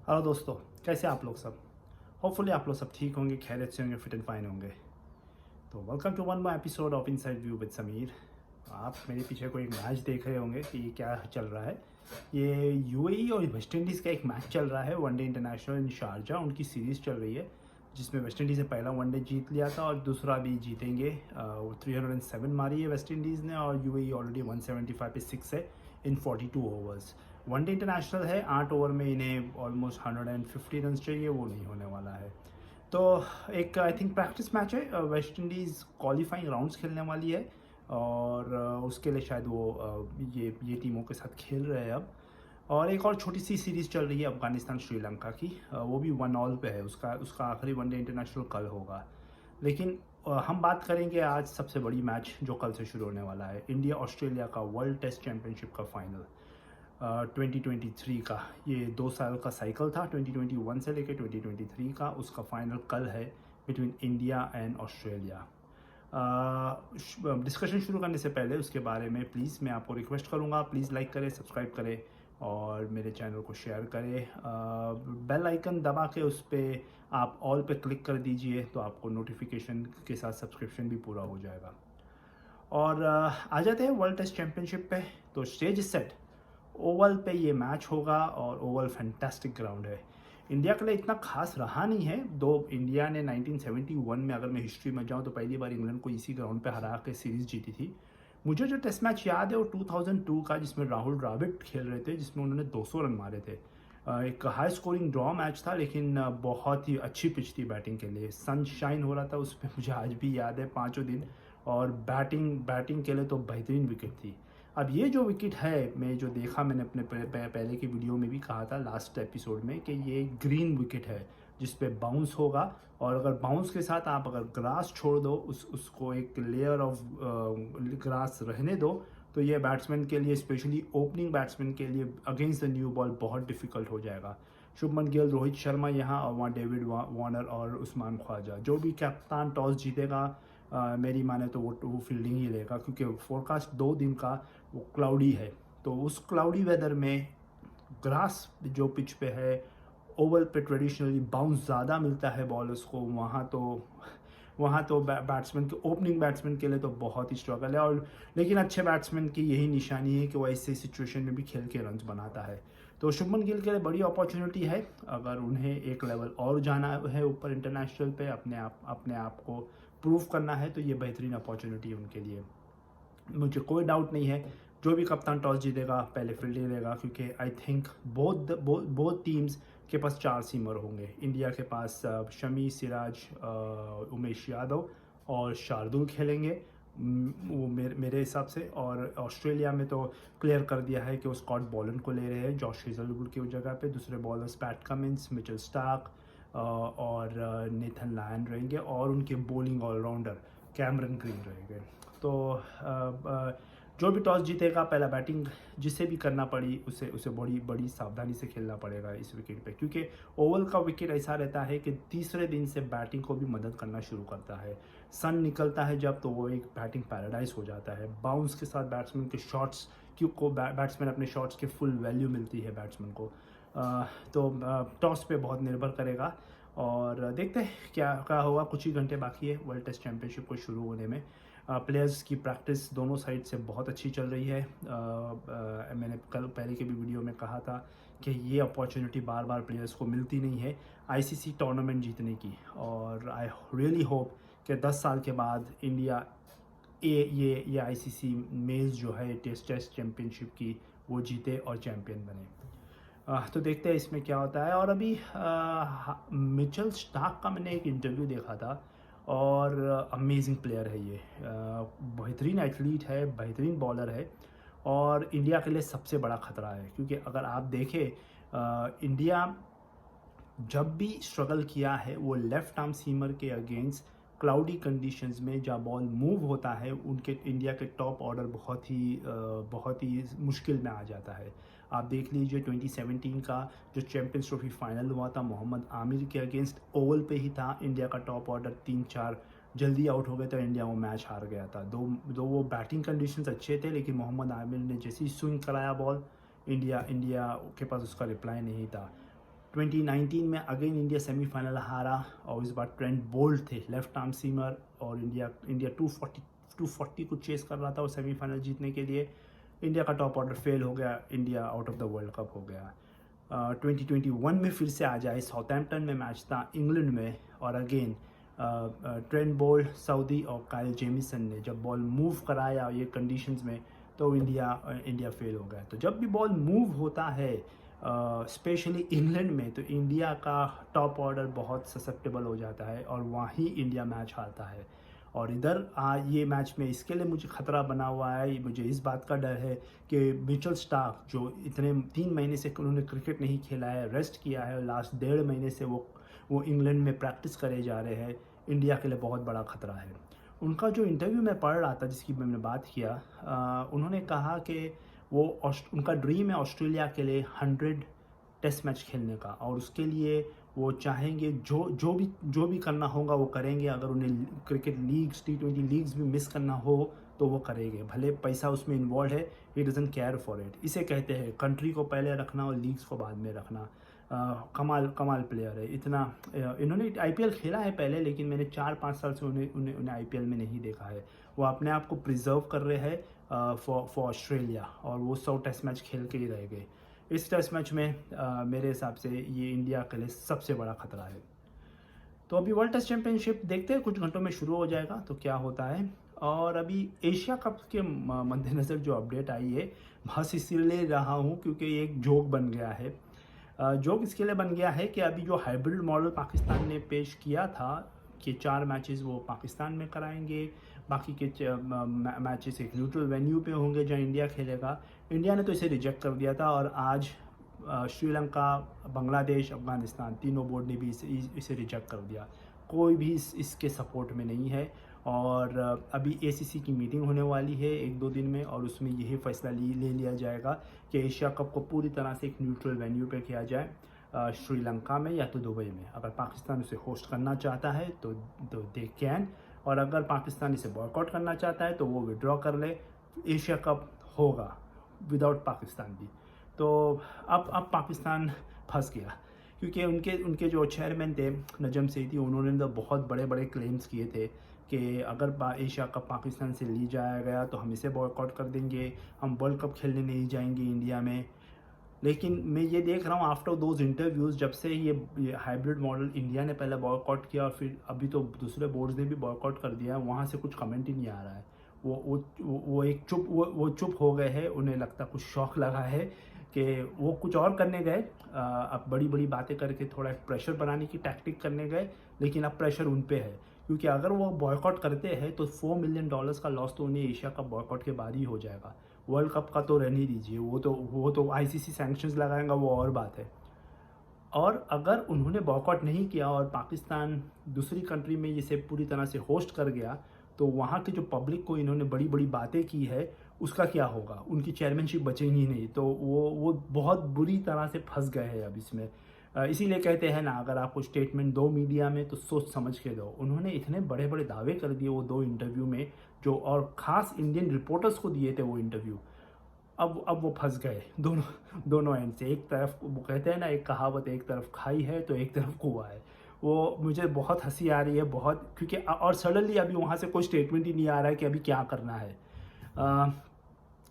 Hello दोस्तों, कैसे आप लोग सब। होपफुली आप लोग सब ठीक होंगे, खैरियत से होंगे, फिट एंड फाइन होंगे। तो welcome to one more episode of inside view with Sameer. आप मेरे पीछे कोई मैच देख रहे होंगे कि ये क्या चल रहा है। ये यूएई और वेस्ट इंडीज़ का एक मैच चल रहा है, वनडे इंटरनेशनल इन शारजा। उनकी सीरीज़ चल रही है जिसमें वेस्ट इंडीज़ ने पहला वनडे जीत लिया था और दूसरा भी जीतेंगे। वो 307 मारी है वेस्ट इंडीज़ ने और यूएई ऑलरेडी 175 पे 6 है इन 42 ओवर्स। वनडे इंटरनेशनल है, 8 ओवर में इन्हें ऑलमोस्ट 150 रन चाहिए, वो नहीं होने वाला है। तो एक आई थिंक प्रैक्टिस मैच है। वेस्ट इंडीज़ क्वालिफाइंग राउंड्स खेलने वाली है और उसके लिए शायद वो ये टीमों के साथ खेल रहे हैं अब। और एक और छोटी सी सीरीज़ चल रही है अफगानिस्तान श्रीलंका की, वो भी 1-1 पे है। उसका उसका आखिरी वनडे इंटरनेशनल कल होगा। लेकिन हम बात करेंगे आज सबसे बड़ी मैच जो कल से शुरू होने वाला है, इंडिया ऑस्ट्रेलिया का वर्ल्ड टेस्ट चैम्पियनशिप का फाइनल 2023 का। ये 2 साल का साइकिल था, 2021 से लेकर 2023 का। उसका फाइनल कल है between India and Australia. Discussion शुरू करने से पहले उसके बारे में प्लीज़ मैं आपको रिक्वेस्ट करूँगा, प्लीज़ लाइक करें, सब्सक्राइब करें और मेरे चैनल को शेयर करें। बेल आइकन दबा के उस पर आप ऑल पे क्लिक कर दीजिए तो आपको नोटिफिकेशन के साथ सब्सक्रिप्शन भी पूरा हो जाएगा। और आ जाते हैं वर्ल्ड टेस्ट चैम्पियनशिप पे। तो स्टेज सेट, ओवल पे ये मैच होगा और ओवल फैंटास्टिक ग्राउंड है। इंडिया के लिए इतना खास रहा नहीं है, दो इंडिया ने 1971 में, अगर मैं हिस्ट्री में जाऊँ तो पहली बार इंग्लैंड को इसी ग्राउंड पे हरा के सीरीज़ जीती थी। मुझे जो टेस्ट मैच याद है वो 2002 का, जिसमें राहुल द्रविड़ खेल रहे थे, जिसमें उन्होंने 200 रन मारे थे। एक हाई स्कोरिंग ड्रॉ मैच था, लेकिन बहुत ही अच्छी पिच थी बैटिंग के लिए। सनशाइन हो रहा था उस पर, मुझे आज भी याद है, पाँचों दिन। और बैटिंग के लिए तो बेहतरीन विकेट थी। अब ये जो विकेट है, मैं जो देखा, मैंने अपने पहले की वीडियो में भी कहा था लास्ट एपिसोड में, कि ये ग्रीन विकेट है जिस पे बाउंस होगा। और अगर बाउंस के साथ आप अगर ग्रास छोड़ दो, उसको एक लेयर ऑफ ग्रास रहने दो, तो ये बैट्समैन के लिए, स्पेशली ओपनिंग बैट्समैन के लिए अगेंस्ट द न्यू बॉल बहुत डिफिकल्ट हो जाएगा। शुभमन गिल, रोहित शर्मा यहाँ, और वहाँ डेविड वार्नर और उस्मान ख्वाजा, जो भी कप्तान टॉस जीतेगा मेरी माने तो वो फील्डिंग ही लेगा, क्योंकि फोरकास्ट 2 दिन का वो क्लाउडी है। तो उस क्लाउडी वेदर में ग्रास जो पिच पे है, ओवल पे ट्रेडिशनली बाउंस ज़्यादा मिलता है बॉलर्स को, वहाँ तो बैट्समैन के, ओपनिंग बैट्समैन के लिए तो बहुत ही स्ट्रगल है। और लेकिन अच्छे बैट्समैन की यही निशानी है कि वो ऐसे सिचुएशन में भी खेल के रन्स बनाता है। तो शुभमन गिल के लिए बड़ी अपॉर्चुनिटी है, अगर उन्हें एक लेवल और जाना है ऊपर इंटरनेशनल पे, अपने आप को प्रूव करना है, तो ये बेहतरीन अपॉर्चुनिटी है उनके लिए। मुझे कोई डाउट नहीं है, जो भी कप्तान टॉस जीतेगा पहले फील्डिंग लेगा, क्योंकि आई थिंक बोथ टीम्स के पास 4 सीमर होंगे। इंडिया के पास शमी, सिराज, उमेश यादव और शार्दुल खेलेंगे, वो मेरे हिसाब से। और ऑस्ट्रेलिया में तो क्लियर कर दिया है कि वो स्कॉट बॉलन को ले रहे हैं जॉश हेजलवुड की जगह पे। दूसरे bowlers PAT Cummins, Mitchell Starc और नेथन लायन रहेंगे, और उनके बॉलिंग ऑलराउंडर कैमरन ग्रीन रहेंगे। तो जो भी टॉस जीतेगा पहला बैटिंग जिसे भी करना पड़ी, उसे बड़ी बड़ी सावधानी से खेलना पड़ेगा इस विकेट पे, क्योंकि ओवल का विकेट ऐसा रहता है कि तीसरे दिन से बैटिंग को भी मदद करना शुरू करता है। सन निकलता है जब, तो वो एक बैटिंग पैराडाइज हो जाता है। बाउंस के साथ बैट्समैन के शॉट्स को बैट्समैन अपने शॉट्स के फुल वैल्यू मिलती है बैट्समैन को। तो टॉस पे बहुत निर्भर करेगा और देखते हैं क्या क्या होगा। कुछ ही घंटे बाकी है वर्ल्ड टेस्ट चैम्पियनशिप को शुरू होने में। प्लेयर्स की प्रैक्टिस दोनों साइड से बहुत अच्छी चल रही है। मैंने कल पहले के भी वीडियो में कहा था कि ये अपॉर्चुनिटी बार बार प्लेयर्स को मिलती नहीं है आईसीसी टूर्नामेंट जीतने की, और आई रियली होप कि 10 साल के बाद इंडिया ये आईसीसी मेंस जो है टेस्ट चैम्पियनशिप की, वो जीते और चैम्पियन बने। तो देखते हैं इसमें क्या होता है। और अभी मिचेल स्टार्क का मैंने एक इंटरव्यू देखा था, और अमेजिंग प्लेयर है ये, बेहतरीन एथलीट है, बेहतरीन बॉलर है, और इंडिया के लिए सबसे बड़ा ख़तरा है। क्योंकि अगर आप देखें, इंडिया जब भी स्ट्रगल किया है वो लेफ़्ट आर्म सीमर के अगेंस्ट क्लाउडी कंडीशंस में, जब बॉल मूव होता है, उनके इंडिया के टॉप ऑर्डर बहुत ही मुश्किल में आ जाता है। आप देख लीजिए 2017 का जो चैंपियंस ट्रॉफी फाइनल हुआ था, मोहम्मद आमिर के अगेंस्ट ओवल पे ही था। इंडिया का टॉप ऑर्डर 3-4 जल्दी आउट हो गए थे, इंडिया वो मैच हार गया था। दो वो बैटिंग कंडीशंस अच्छे थे, लेकिन मोहम्मद आमिर ने जैसे ही स्विंग कराया बॉल, इंडिया के पास उसका रिप्लाई नहीं था। 2019 में अगेन इंडिया सेमीफाइनल हारा और इस बार ट्रेंट बोल्ट थे लेफ्ट आर्म सीमर और इंडिया 240 को चेस कर रहा था और सेमीफाइनल जीतने के लिए। इंडिया का टॉप ऑर्डर फेल हो गया, India out of the world cup हो गया। 2021 में फिर से आ जाए, साउथैम्पटन में मैच था इंग्लैंड में और अगेन ट्रेंट बोल्ट, सऊदी और काइल जेमिसन ने जब बॉल मूव कराया ये कंडीशंस में तो इंडिया फेल हो गया। तो जब भी बॉल मूव होता है स्पेशली इंग्लैंड में तो इंडिया का टॉप ऑर्डर बहुत ससेप्टेबल हो जाता है और वहीं इंडिया मैच हारता है। और इधर ये मैच में इसके लिए मुझे ख़तरा बना हुआ है, मुझे इस बात का डर है कि मिचेल स्टार्क जो इतने 3 महीने से उन्होंने क्रिकेट नहीं खेला है, रेस्ट किया है, लास्ट 1.5 महीने से वो इंग्लैंड में प्रैक्टिस करे जा रहे हैं, इंडिया के लिए बहुत बड़ा ख़तरा है। उनका जो इंटरव्यू मैं पढ़ रहा था जिसकी मैंने बात किया, उन्होंने कहा कि उनका ड्रीम है ऑस्ट्रेलिया के लिए 100 टेस्ट मैच खेलने का और उसके लिए वो चाहेंगे जो भी करना होगा वो करेंगे। अगर उन्हें क्रिकेट लीग्स, T20 लीग्स भी मिस करना हो तो वो करेंगे, भले पैसा उसमें इन्वॉल्व है, he doesn't care for it. इसे कहते हैं कंट्री को पहले रखना और लीग्स को बाद में रखना। कमाल प्लेयर है इतना। इन्होंने IPL खेला है पहले, लेकिन मैंने 4-5 साल से उन्हें IPL में नहीं देखा है। वो अपने आप को प्रिजर्व कर रहे हैं फॉर ऑस्ट्रेलिया और वो 100 टेस्ट मैच खेल के ही रह गए। इस टेस्ट मैच में मेरे हिसाब से ये इंडिया के लिए सबसे बड़ा खतरा है। तो अभी वर्ल्ड टेस्ट चैंपियनशिप देखते हैं, कुछ घंटों में शुरू हो जाएगा तो क्या होता है। और अभी एशिया कप के मद्देनज़र जो अपडेट आई है बस इसीलिए रहा हूँ क्योंकि ये एक जोक बन गया है। जोक इसके लिए बन गया है कि अभी जो हाइब्रिड मॉडल पाकिस्तान ने पेश किया था कि 4 मैचेस वो पाकिस्तान में कराएंगे, बाकी के मैचेस एक न्यूट्रल वेन्यू पे होंगे जहाँ इंडिया खेलेगा। इंडिया ने तो इसे रिजेक्ट कर दिया था और आज श्रीलंका, बांग्लादेश, अफगानिस्तान तीनों बोर्ड ने भी इसे रिजेक्ट कर दिया। कोई भी इसके सपोर्ट में नहीं है। और अभी ACC की मीटिंग होने वाली है 1-2 दिन में और उसमें यही फैसला ले लिया जाएगा कि एशिया कप को पूरी तरह से एक न्यूट्रल वेन्यू पे किया जाए, श्रीलंका में या तो दुबई में। अगर पाकिस्तान उसे होस्ट करना चाहता है तो दे कैन, और अगर पाकिस्तान इसे बॉयकॉट करना चाहता है तो वो विड्रॉ कर ले। एशिया कप होगा विदाउट पाकिस्तान भी। तो अब पाकिस्तान फंस गया क्योंकि उनके जो चेयरमैन थे नजम सेठी, उन्होंने तो बहुत बड़े क्लेम्स किए थे कि अगर एशिया कप पाकिस्तान से ली जाया गया तो हम इसे बॉयकॉट कर देंगे, हम वर्ल्ड कप खेलने नहीं जाएंगे इंडिया में। लेकिन मैं ये देख रहा हूँ आफ्टर दोज इंटरव्यूज़, जब से ये हाइब्रिड मॉडल इंडिया ने पहले बॉयकॉट किया और फिर अभी तो दूसरे बोर्ड्स ने भी बॉयकॉट कर दिया, वहाँ से कुछ कमेंट ही नहीं आ रहा है। वो चुप हो गए हैं। उन्हें लगता कुछ शौक लगा है कि वो कुछ और करने गए, अब बड़ी बातें करके थोड़ा प्रेशर बनाने की टैक्टिक करने गए, लेकिन अब प्रेशर उन पे है क्योंकि अगर वो बॉयकॉट करते हैं तो $4 मिलियन का लॉस तो उन्हें एशिया कप बॉयकॉट के बाद ही हो जाएगा। वर्ल्ड कप का तो रहने दीजिए, वो तो ICC सैंक्शंस लगाएगा, वो और बात है। और अगर उन्होंने बॉयकॉट नहीं किया और पाकिस्तान दूसरी कंट्री में इसे पूरी तरह से होस्ट कर गया तो वहाँ की जो पब्लिक को इन्होंने बड़ी बातें की है उसका क्या होगा, उनकी चेयरमैनशिप बचेंगी नहीं। तो वो बहुत बुरी तरह से फंस गए हैं अब इसमें। इसीलिए कहते हैं ना, अगर आप कुछ स्टेटमेंट दो मीडिया में तो सोच समझ के दो। उन्होंने इतने बड़े दावे कर दिए वो 2 इंटरव्यू में, जो और ख़ास इंडियन रिपोर्टर्स को दिए थे वो इंटरव्यू। अब वो फंस गए दोनों एंड से। एक तरफ वो कहते हैं ना, एक कहावत, एक तरफ खाई है तो एक तरफ कुआं है। वो मुझे बहुत हंसी आ रही है बहुत, क्योंकि और सडनली अभी वहाँ से कोई स्टेटमेंट ही नहीं आ रहा है कि अभी क्या करना है।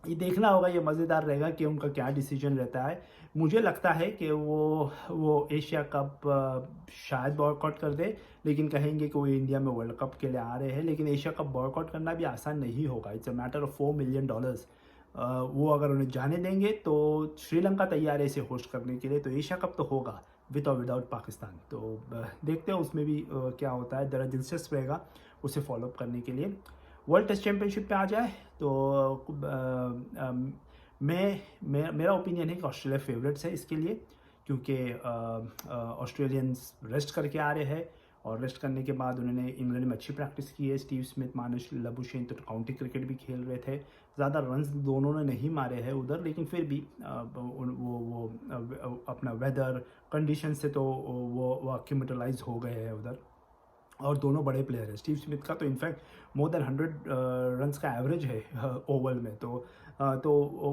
ये देखना होगा, ये मज़ेदार रहेगा कि उनका क्या डिसीजन रहता है। मुझे लगता है कि वो एशिया कप शायद बॉयकॉट कर दे, लेकिन कहेंगे कि वो इंडिया में वर्ल्ड कप के लिए आ रहे हैं। लेकिन एशिया कप बॉयकॉट करना भी आसान नहीं होगा, it's a matter of $4 million. वो अगर उन्हें जाने देंगे तो श्रीलंका तैयार है इसे होस्ट करने के लिए, तो एशिया कप तो होगा विद और विदाउट पाकिस्तान। तो देखते हैं उसमें भी क्या होता है। ज़रा दिलचस्प रहेगा उसे फॉलोअप करने के लिए। वर्ल्ड टेस्ट चैंपियनशिप पे आ जाए तो मेरा ओपिनियन है कि ऑस्ट्रेलिया फेवरेट्स है इसके लिए, क्योंकि ऑस्ट्रेलियंस रेस्ट करके आ रहे हैं और रेस्ट करने के बाद उन्होंने इंग्लैंड में अच्छी प्रैक्टिस की है। स्टीव स्मिथ, मानुष लबुशेन तो काउंटी क्रिकेट भी खेल रहे थे। ज़्यादा रन्स दोनों ने नहीं मारे हैं उधर, लेकिन फिर भी वो अपना वेदर कंडीशन से तो वो एक्यूमेटलाइज हो गए हैं उधर। और दोनों बड़े प्लेयर हैं। स्टीव स्मिथ का तो इनफैक्ट मोर देन 100 रन्स का एवरेज है ओवल में। तो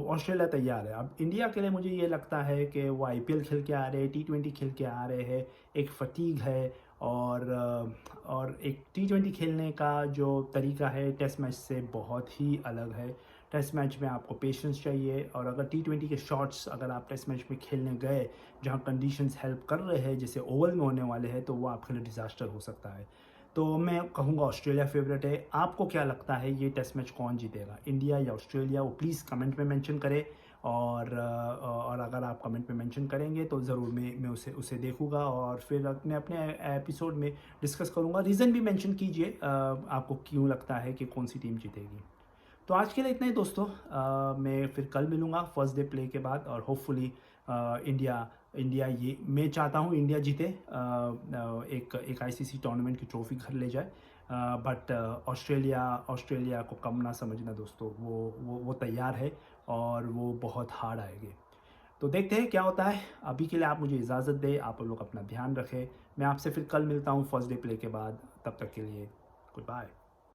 ऑस्ट्रेलिया तैयार है। अब इंडिया के लिए मुझे ये लगता है कि वो आईपीएल खेल के आ रहे हैं, टी20 खेल के आ रहे हैं, एक फटीग है और एक टी20 खेलने का जो तरीका है टेस्ट मैच से बहुत ही अलग है। टेस्ट मैच में आपको पेशेंस चाहिए, और अगर टी20 के शॉट्स अगर आप टेस्ट मैच में खेलने गए जहां कंडीशंस हेल्प कर रहे हैं, जैसे ओवल में होने वाले हैं, तो वो आपके लिए डिज़ास्टर हो सकता है। तो मैं कहूँगा ऑस्ट्रेलिया फेवरेट है। आपको क्या लगता है ये टेस्ट मैच कौन जीतेगा, इंडिया या ऑस्ट्रेलिया? वो प्लीज़ कमेंट में मेंशन करें, और अगर आप कमेंट में मेंशन करेंगे तो ज़रूर मैं उसे देखूँगा और फिर अपने अपने एपिसोड में डिस्कस करूँगा। रीज़न भी मेंशन कीजिए आपको क्यों लगता है कि कौन सी टीम जीतेगी। तो आज के लिए इतना ही दोस्तों। मैं फिर कल मिलूँगा फर्स्ट डे प्ले के बाद, और होपफुली इंडिया ये मैं चाहता हूँ इंडिया जीते, एक आईसीसी टूर्नामेंट की ट्रॉफी घर ले जाए। बट ऑस्ट्रेलिया को कम ना समझना दोस्तों, वो तैयार है और वो बहुत हार्ड आएंगे। तो देखते हैं क्या होता है। अभी के लिए आप मुझे इजाज़त दें, आप लोग अपना ध्यान रखें। मैं आपसे फिर कल मिलता हूँ फर्स्ट डे प्ले के बाद। तब तक के लिए गुड बाय।